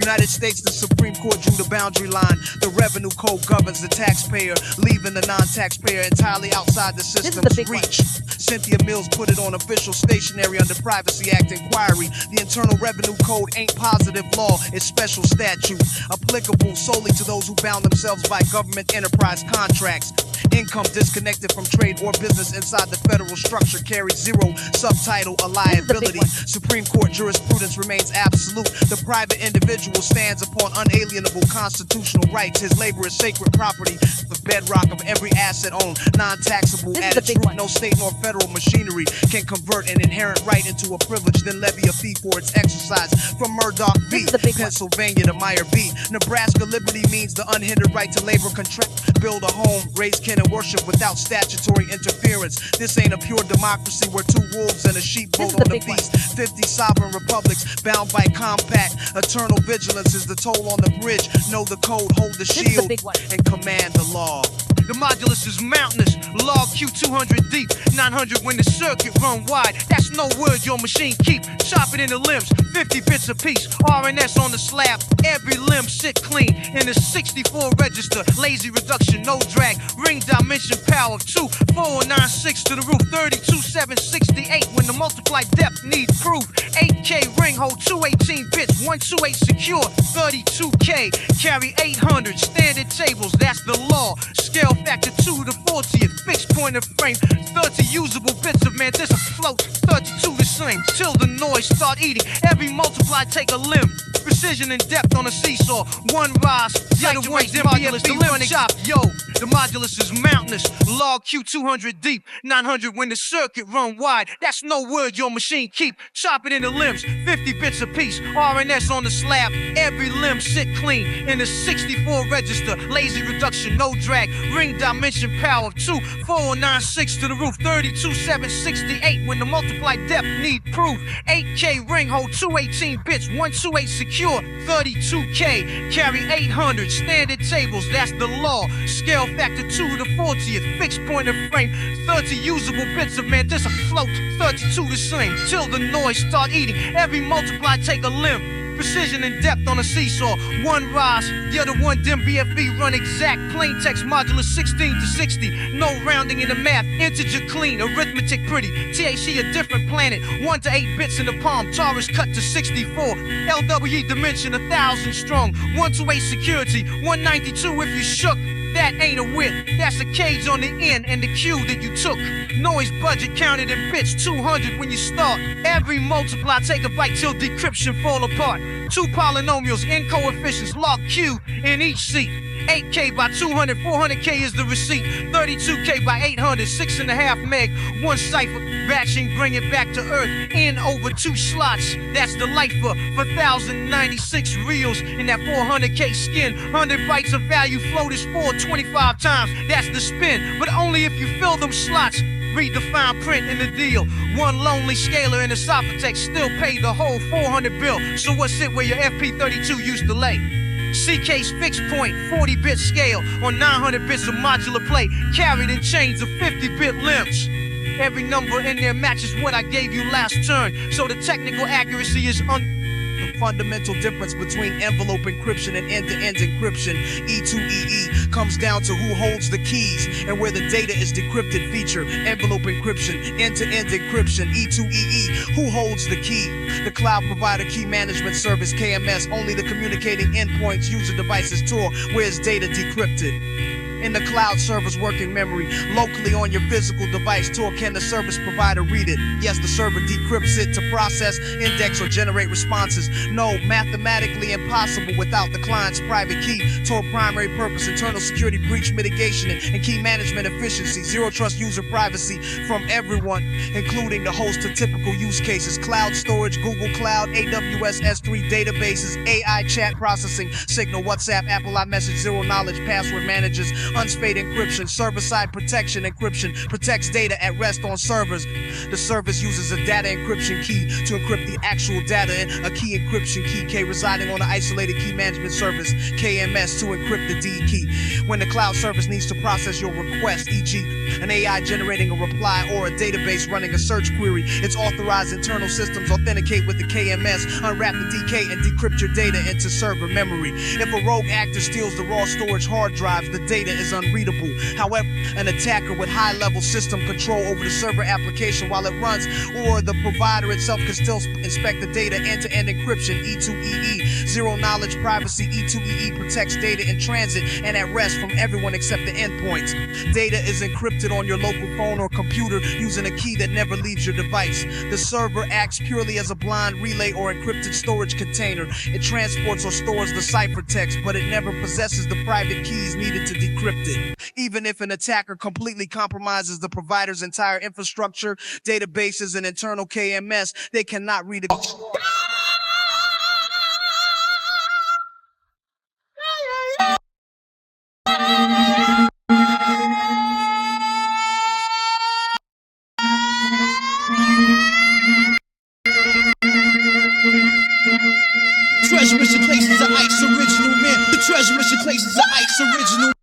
United States, the Supreme Court drew the boundary line. The revenue code governs the taxpayer, leaving the non-taxpayer entirely outside the system's reach. Cynthia Mills put it on official stationery under Privacy Act inquiry. The Internal Revenue Code ain't positive law, it's special statute, applicable solely to those who bound themselves by government enterprise contracts. Income disconnected from trade or business inside the federal structure carries zero subtitle a liability. Supreme Court jurisprudence remains absolute. The private individual stands upon unalienable constitutional rights. His labor is sacred property, the bedrock of every asset owned, non-taxable at its root. No state nor federal machinery can convert an inherent right into a privilege, then levy a fee for its exercise. From Murdoch v. Pennsylvania to Meyer v. Nebraska, liberty means the unhindered right to labor, contract, build a home, raise kin and worship without statutory interference. This ain't a pure democracy where two wolves and a sheep vote on the feast. 50 sovereign republics bound by compact. Eternal vigilance is the toll on the bridge. Know the code, hold the shield, and command the law. The modulus is mountainous, log Q 200 deep, 900 when the circuit run wide. That's no word your machine keep. Chop it into limbs, 50 bits a piece. RNS on the slab, every limb sit clean. In the 64 register, lazy reduction, no drag. Ring dimension power of 2, 496 to the roof, 32, 768. When the multiply depth need proof. 8K ring hold 218 bits, 128 secure, 32K. Carry 800 standard tables, that's the law. Scale factor 2 to 40th, fixed point of frame, 30 usable bits of man, this afloat, 32 the same, till the noise start eating, every multiply take a limb, precision and depth on a seesaw, one rise, the other one modulus, the limb chop, yo, the modulus is mountainous, log Q 200 deep, 900 when the circuit run wide, that's no word your machine keep, chop it into limbs, 50 bits a piece, RNS on the slab, every limb sit clean, in the 64 register, lazy reduction, no drag, ring dimension power of 2, 496 to the roof, 32, 768 when the multiply depth need proof, 8K ring hold 218 bits, 128 secure, 32K, carry 800 standard tables, that's the law, scale factor 2 to 40th, fixed point of frame, 30 usable bits of man, this afloat, 32 the same, till the noise start eating, every multiply take a limb, precision and depth on a seesaw, one rise, the other one dim BFB, run exact, plain text modulus 16 to 60, no rounding in the math, integer clean, arithmetic pretty, THC a different planet, 1 to 8 bits in the palm, Taurus cut to 64, LWE dimension 1,000 strong, 1 to 8 security, 192 if you shook, that ain't a width, that's a cage on the end and the cue that you took. Noise budget counted in bits, 200 when you start. Every multiply take a bite till decryption fall apart. 2 polynomials in coefficients, log Q in each seat. 8K by 200, 400K is the receipt. 32K by 800, 6.5 meg. 1 cipher, batching, bring it back to earth. In over 2 slots, that's the lifer. For 1,096 reels in that 400K skin. 100 bytes of value float is 425 times. That's the spin, but only if you fill them slots. Read the fine print in the deal. One lonely scalar in the Sophotex still pay the whole 400 bill. So what's it where your FP32 used to lay? CK's fixed point, 40-bit scale on 900 bits of modular play, carried in chains of 50-bit limbs. Every number in there matches what I gave you last turn, so the technical accuracy is The fundamental difference between envelope encryption and end-to-end encryption, E2EE, comes down to who holds the keys and where the data is decrypted feature. Envelope encryption, end-to-end encryption, E2EE, who holds the key? The cloud provider key management service, KMS, only the communicating endpoints user devices Tor, where's data decrypted. In the cloud server's working memory, locally on your physical device, Tor, can the service provider read it? Yes, the server decrypts it to process, index, or generate responses. No, mathematically impossible without the client's private key. Tor primary purpose, internal security breach mitigation and key management efficiency. Zero trust user privacy from everyone, including the host of typical use cases. Cloud storage, Google Cloud, AWS S3 databases, AI chat processing, Signal, WhatsApp, Apple iMessage, zero knowledge, password managers, unspade encryption, server-side protection encryption, protects data at rest on servers. The service uses a data encryption key to encrypt the actual data and a key encryption key, K, residing on an isolated key management service, KMS, to encrypt the D key. When the cloud service needs to process your request, e.g. an AI generating a reply or a database running a search query, its authorized internal systems authenticate with the KMS, unwrap the DK, and decrypt your data into server memory. If a rogue actor steals the raw storage hard drives, the data is unreadable. However, an attacker with high-level system control over the server application while it runs, or the provider itself can still inspect the data. End-to-end encryption, E2EE, zero knowledge privacy. E2EE protects data in transit and at rest from everyone except the endpoints. Data is encrypted on your local phone or computer using a key that never leaves your device. The server acts purely as a blind relay or encrypted storage container. It transports or stores the ciphertext, but it never possesses the private keys needed to decrypt it. Even if an attacker completely compromises the provider's entire infrastructure, databases, and internal KMS, they cannot read it. Treasure is your places of ice original man. The treasure is your places of ice original.